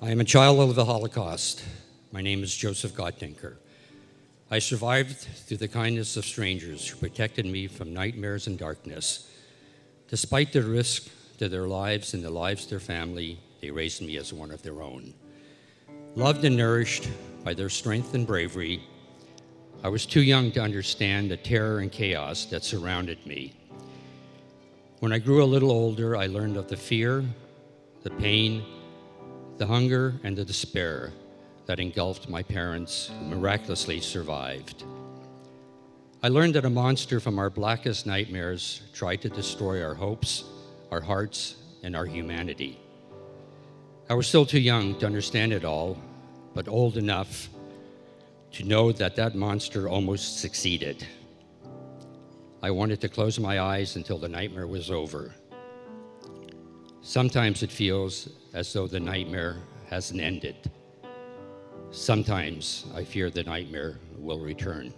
I am a child of the Holocaust. My name is Joseph Gottinker. I survived through the kindness of strangers who protected me from nightmares and darkness. Despite the risk to their lives and the lives of their family, they raised me as one of their own. Loved and nourished by their strength and bravery, I was too young to understand the terror and chaos that surrounded me. When I grew a little older, I learned of the fear, the pain, the hunger, and the despair that engulfed my parents, who miraculously survived. I learned that a monster from our blackest nightmares tried to destroy our hopes, our hearts, and our humanity. I was still too young to understand it all, but old enough to know that that monster almost succeeded. I wanted to close my eyes until the nightmare was over. Sometimes it feels as though the nightmare hasn't ended. Sometimes I fear the nightmare will return.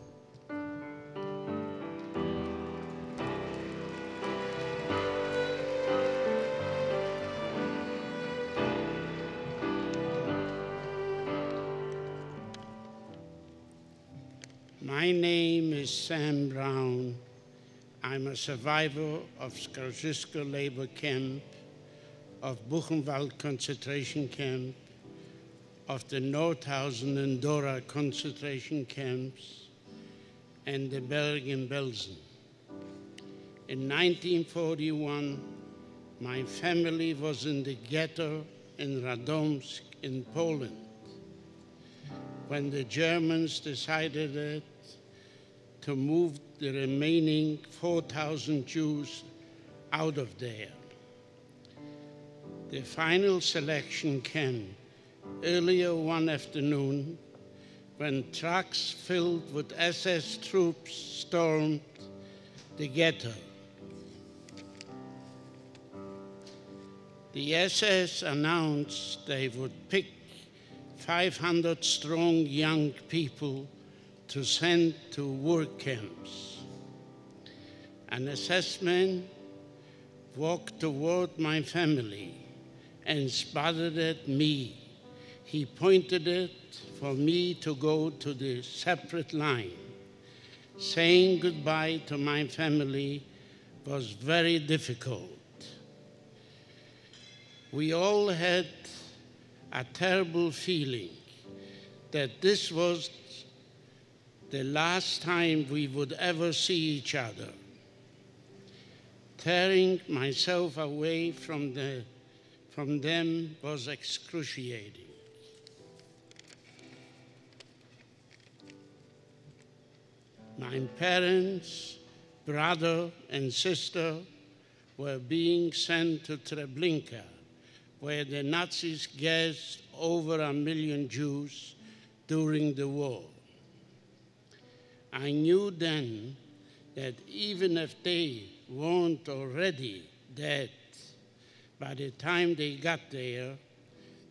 My name is Sam Brown. I'm a survivor of Skaržisko labor camp, of Buchenwald concentration camp, of the Nordhausen and Dora concentration camps, and the Bergen-Belsen. In 1941, my family was in the ghetto in Radomsk in Poland when the Germans decided to move the remaining 4,000 Jews out of there. The final selection came earlier one afternoon when trucks filled with SS troops stormed the ghetto. The SS announced they would pick 500 strong young people to send to work camps. An assessment walked toward my family and spotted at me. He pointed it for me to go to the separate line. Saying goodbye to my family was very difficult. We all had a terrible feeling that this was the last time we would ever see each other. Tearing myself away from them was excruciating. My parents, brother, and sister were being sent to Treblinka, where the Nazis gassed over 1 million Jews during the war. I knew then that even if they weren't already dead, by the time they got there,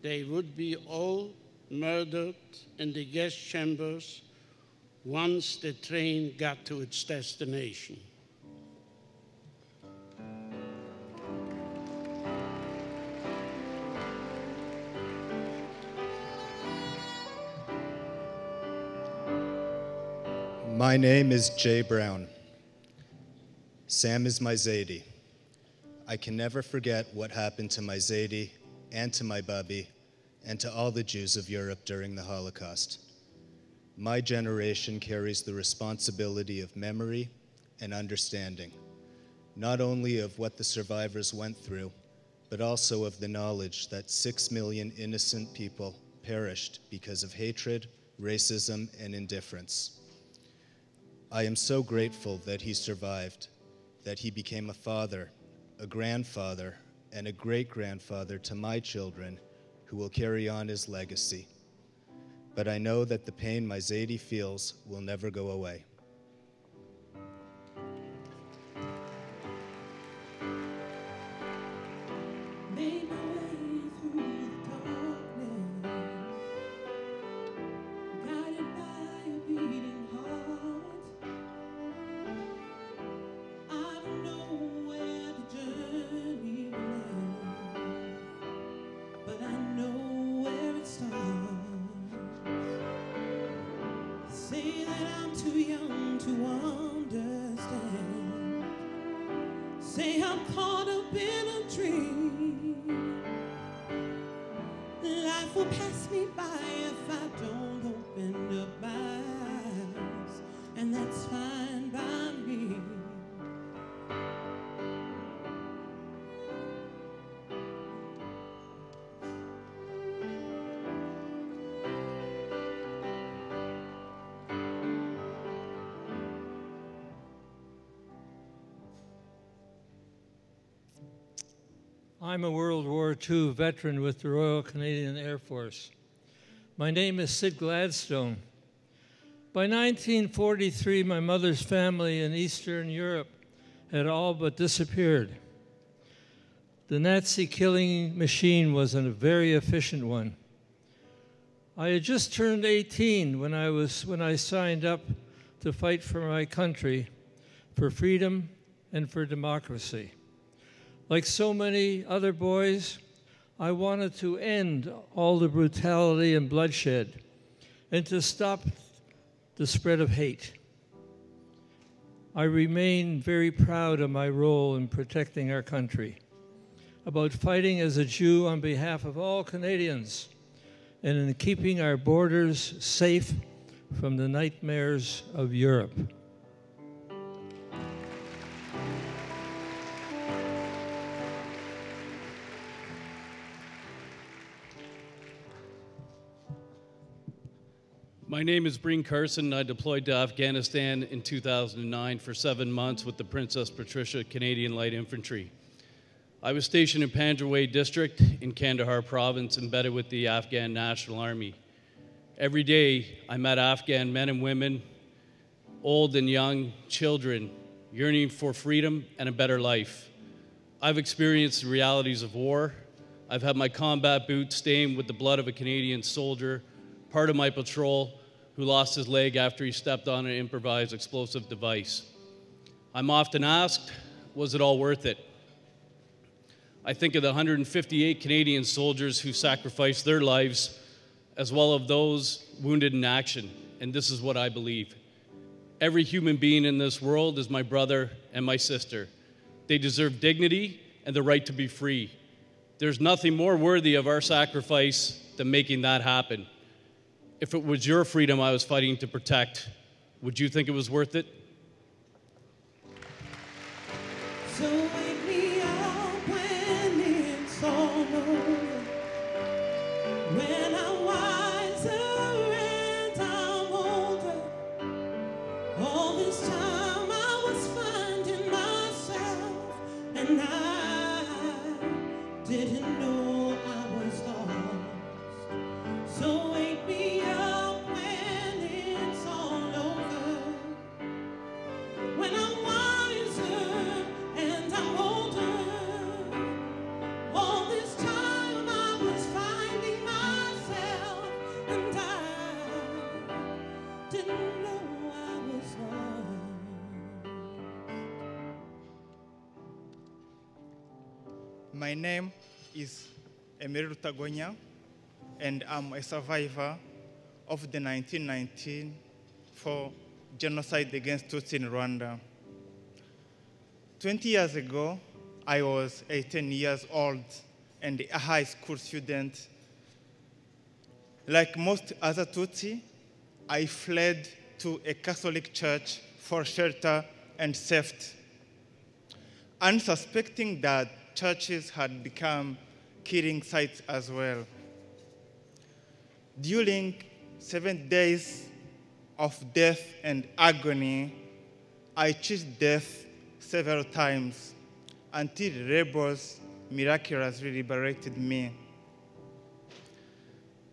they would be all murdered in the gas chambers once the train got to its destination. My name is Jay Brown. Sam is my Zaidi. I can never forget what happened to my Zaidi and to my Babi and to all the Jews of Europe during the Holocaust. My generation carries the responsibility of memory and understanding, not only of what the survivors went through, but also of the knowledge that 6 million innocent people perished because of hatred, racism, and indifference. I am so grateful that he survived, that he became a father, a grandfather, and a great-grandfather to my children who will carry on his legacy. But I know that the pain my Zaidi feels will never go away. But I know where that I'm too young to understand. Say I'm caught up in a dream. Life will pass me by if I don't open up my eyes, and that's fine by me. I'm a World War II veteran with the Royal Canadian Air Force. My name is Sid Gladstone. By 1943, my mother's family in Eastern Europe had all but disappeared. The Nazi killing machine was a very efficient one. I had just turned 18 when I signed up to fight for my country, for freedom and for democracy. Like so many other boys, I wanted to end all the brutality and bloodshed and to stop the spread of hate. I remain very proud of my role in protecting our country, about fighting as a Jew on behalf of all Canadians, and in keeping our borders safe from the nightmares of Europe. My name is Breen Carson. I deployed to Afghanistan in 2009 for 7 months with the Princess Patricia Canadian Light Infantry. I was stationed in Panjwai District in Kandahar Province, embedded with the Afghan National Army. Every day, I met Afghan men and women, old and young, children, yearning for freedom and a better life. I've experienced the realities of war. I've had my combat boots stained with the blood of a Canadian soldier, part of my patrol, who lost his leg after he stepped on an improvised explosive device. I'm often asked, was it all worth it? I think of the 158 Canadian soldiers who sacrificed their lives, as well as those wounded in action, and this is what I believe. Every human being in this world is my brother and my sister. They deserve dignity and the right to be free. There's nothing more worthy of our sacrifice than making that happen. If it was your freedom I was fighting to protect, would you think it was worth it? So wake me up when it's all over, when I'm wiser and I'm older. All this time I was finding myself, and I didn't know I was lost. So wake me up when it's all over, when I'm wiser and I'm older. All this time I was finding myself, and I didn't know I was lost. My name is Emery Rutagonya, and I'm a survivor of the 1994 genocide against Tutsi in Rwanda. 20 years ago, I was 18 years old and a high school student. Like most other Tutsi, I fled to a Catholic church for shelter and safety, unsuspecting that churches had become killing sites as well. During 7 days of death and agony, I cheated death several times until rebels miraculously liberated me.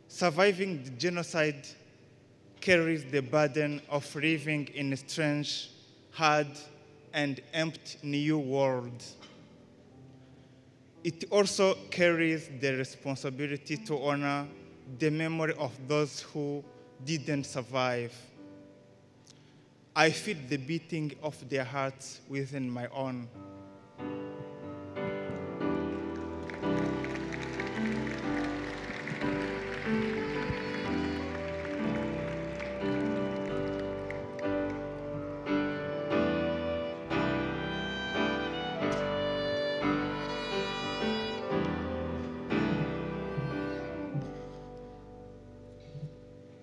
Surviving the genocide carries the burden of living in a strange, hard, and empty new world. It also carries the responsibility to honor the memory of those who didn't survive. I feel the beating of their hearts within my own.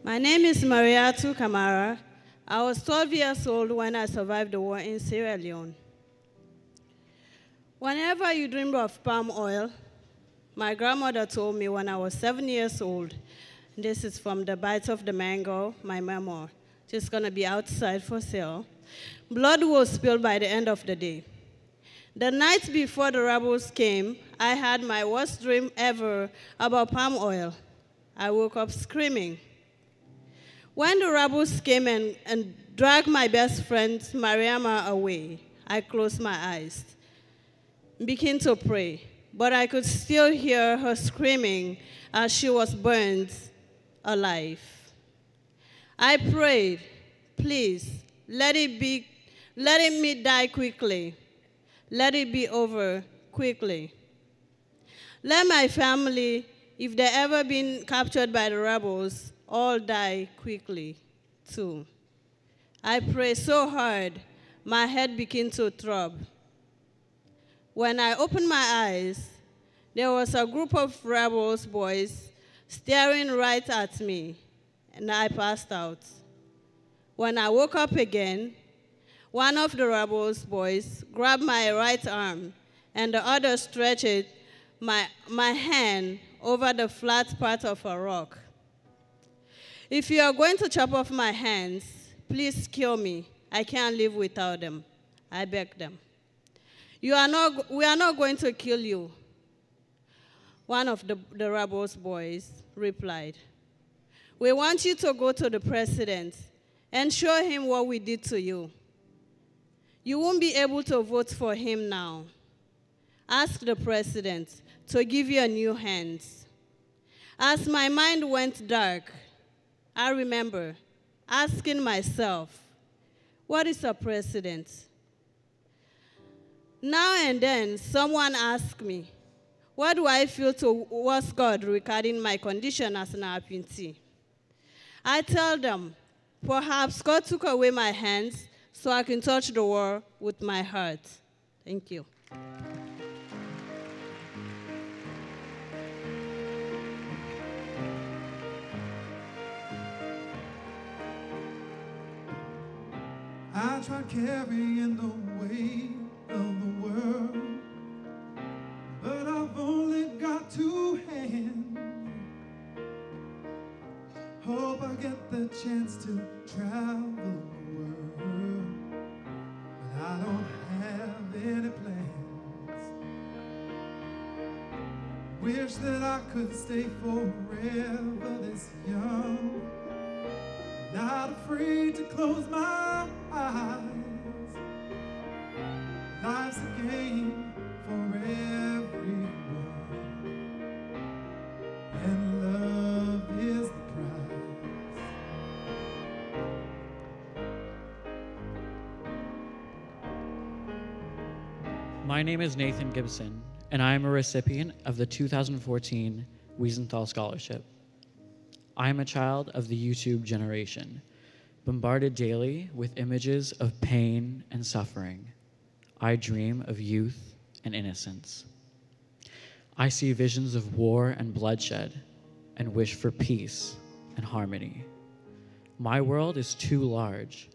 My name is Mariatu Kamara. I was 12 years old when I survived the war in Sierra Leone. Whenever you dream of palm oil, my grandmother told me when I was 7 years old, this is from The Bite of the Mango, my memoir. It's going to be outside for sale. Blood was spilled by the end of the day. The night before the rebels came, I had my worst dream ever about palm oil. I woke up screaming. When the rebels came and dragged my best friend, Mariama, away, I closed my eyes, began to pray, but I could still hear her screaming as she was burned alive. I prayed, please, let me die quickly. Let it be over quickly. Let my family, if they ever been captured by the rebels, all die quickly, too. I prayed so hard, my head began to throb. When I opened my eyes, there was a group of rebels boys staring right at me, and I passed out. When I woke up again, one of the rebels boys grabbed my right arm, and the other stretched my hand over the flat part of a rock. If you are going to chop off my hands, please kill me. I can't live without them. I begged them. We are not going to kill you. One of the rebels boys replied. We want you to go to the president and show him what we did to you. You won't be able to vote for him now. Ask the president to give you a new hand. As my mind went dark, I remember asking myself, what is a president? Now and then, someone asks me, what do I feel towards God regarding my condition as an amputee? I tell them, perhaps God took away my hands so I can touch the world with my heart. Thank you. I tried carrying the weight of the world, but I've only got two hands. Hope I get the chance to travel the world, but I don't have any plans. Wish that I could stay forever this young, not afraid to close my eyes. Life's a game for everyone, and love is the prize. My name is Nathan Gibson, and I am a recipient of the 2014 Wiesenthal Scholarship. I am a child of the YouTube generation, bombarded daily with images of pain and suffering. I dream of youth and innocence. I see visions of war and bloodshed and wish for peace and harmony. My world is too large.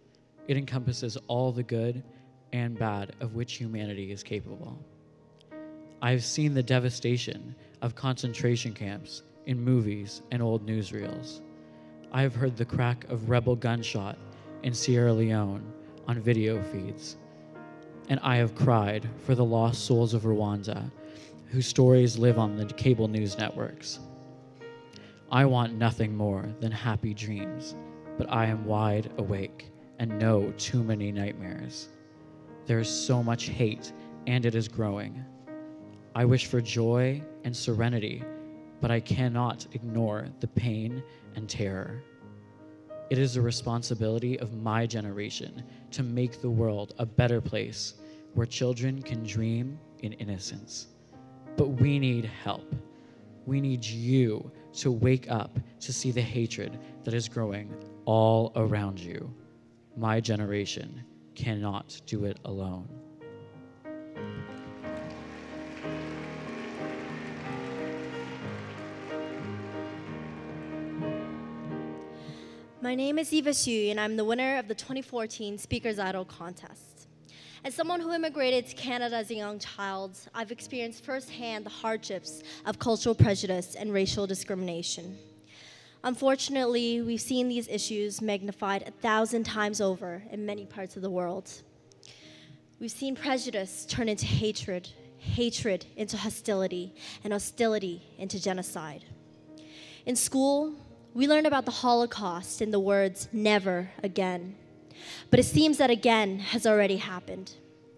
It encompasses all the good and bad of which humanity is capable. I have seen the devastation of concentration camps in movies and old newsreels. I have heard the crack of rebel gunshot in Sierra Leone on video feeds. And I have cried for the lost souls of Rwanda, whose stories live on the cable news networks. I want nothing more than happy dreams, but I am wide awake and know too many nightmares. There is so much hate, and it is growing. I wish for joy and serenity, but I cannot ignore the pain and terror. It is the responsibility of my generation to make the world a better place where children can dream in innocence. But we need help. We need you to wake up to see the hatred that is growing all around you. My generation cannot do it alone. My name is Eva Xu, and I'm the winner of the 2014 Speaker's Idol contest. As someone who immigrated to Canada as a young child, I've experienced firsthand the hardships of cultural prejudice and racial discrimination. Unfortunately, we've seen these issues magnified 1,000 times over in many parts of the world. We've seen prejudice turn into hatred, hatred into hostility, and hostility into genocide. In school, we learned about the Holocaust in the words, "never again." But it seems that again has already happened.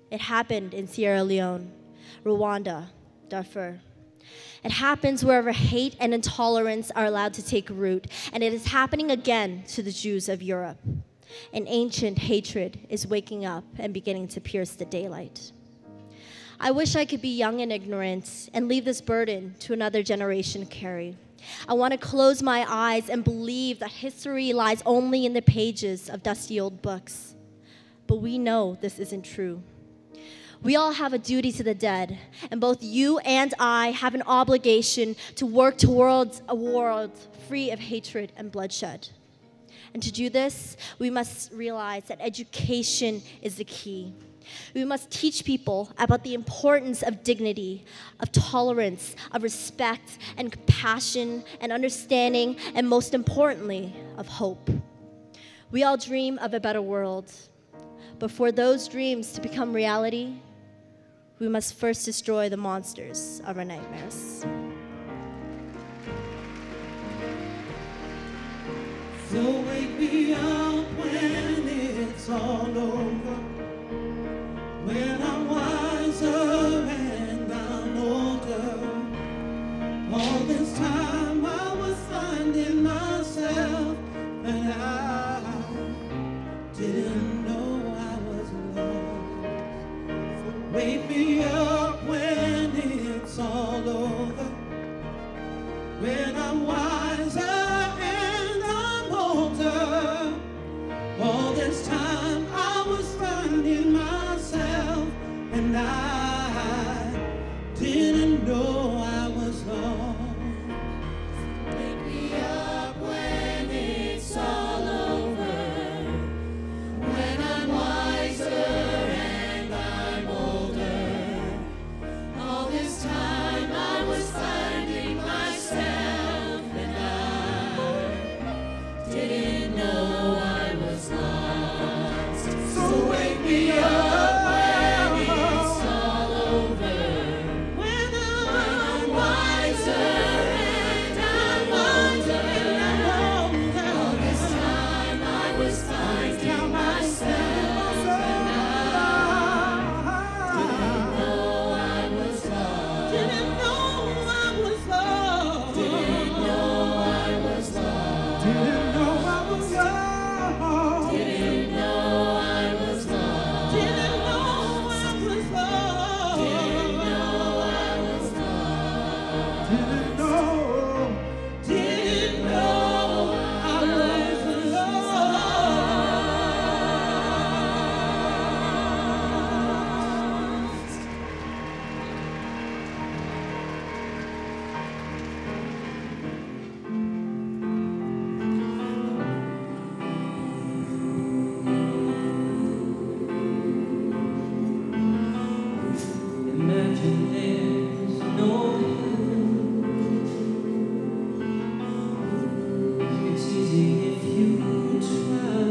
It happened in Sierra Leone, Rwanda, Darfur. It happens wherever hate and intolerance are allowed to take root, and it is happening again to the Jews of Europe. An ancient hatred is waking up and beginning to pierce the daylight. I wish I could be young and ignorant and leave this burden to another generation to carry. I want to close my eyes and believe that history lies only in the pages of dusty old books. But we know this isn't true. We all have a duty to the dead, and both you and I have an obligation to work towards a world free of hatred and bloodshed. And to do this, we must realize that education is the key. We must teach people about the importance of dignity, of tolerance, of respect and compassion and understanding, and most importantly, of hope. We all dream of a better world, but for those dreams to become reality, we must first destroy the monsters of our nightmares. So wake me up when it's all over, when I'm wiser and I'm older. All this time I was finding myself, and I didn't know I was lost. So wake me up when it's all over, when I'm wiser and I'm older. All this time I was finding myself, and I didn't know I was lost. Wake me up when it's all over, when I'm wiser and I'm older. All this time I was finding myself, and I didn't know I was lost. So wake me up when it's all over, when I'm wiser and I'm older. All this time I was finding myself, and I didn't know I was lost. Didn't know I was lost. Didn't know I was lost. Didn't know I was lost. Didn't know I was lost. Didn't know I was lost. Didn't know I was lost. Didn't know. Didn't know I was lost. Imagine there's no heaven. It's easy if you try.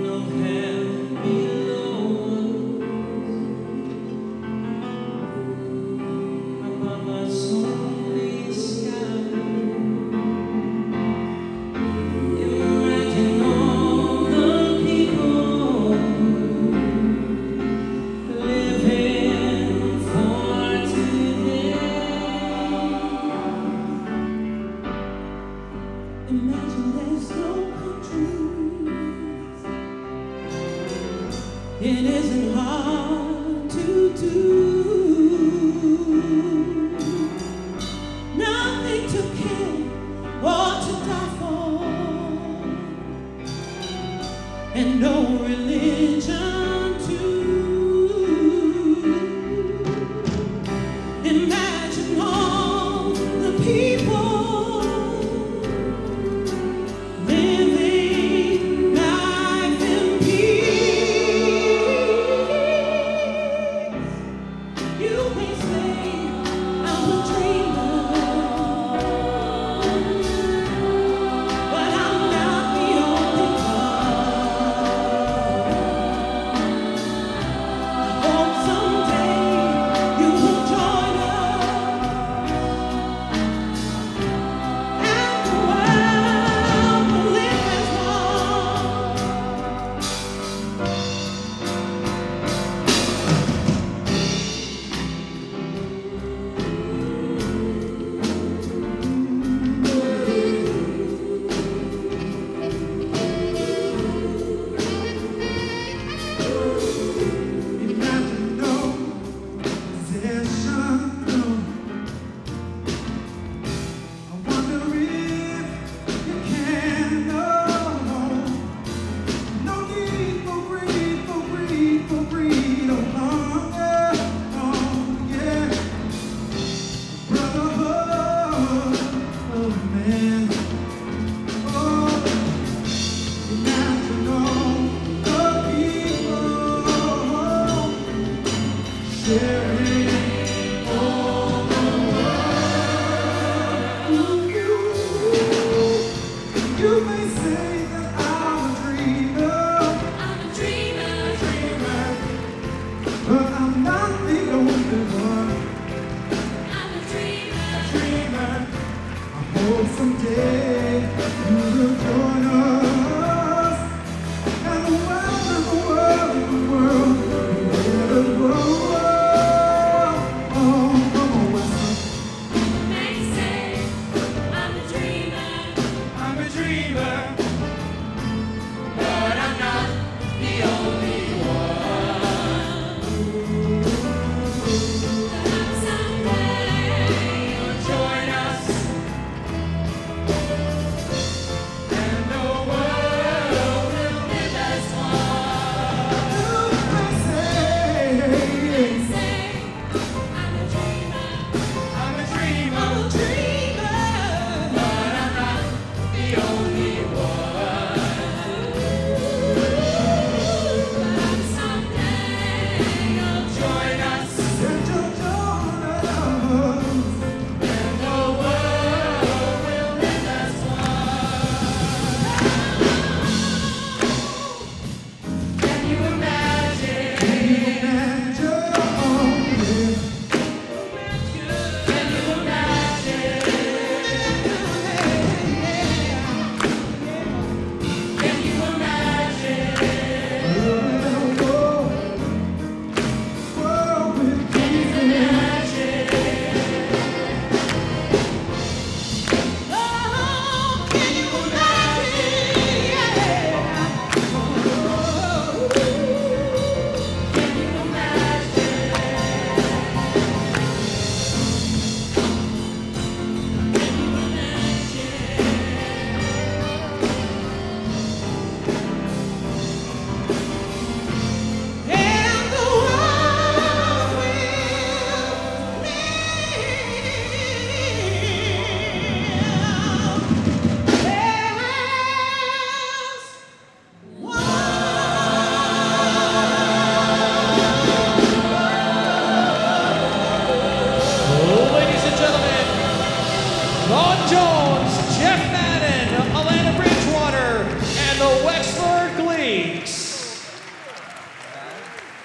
No heaven below us, above us only sky. Imagine all the people living for today. Imagine there's no countries. It isn't hard to do. Nothing to kill or to die for, and no religion too. Imagine all the people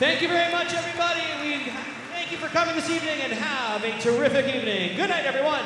Thank you very much, everybody. Thank you for coming this evening, and have a terrific evening. Good night, everyone.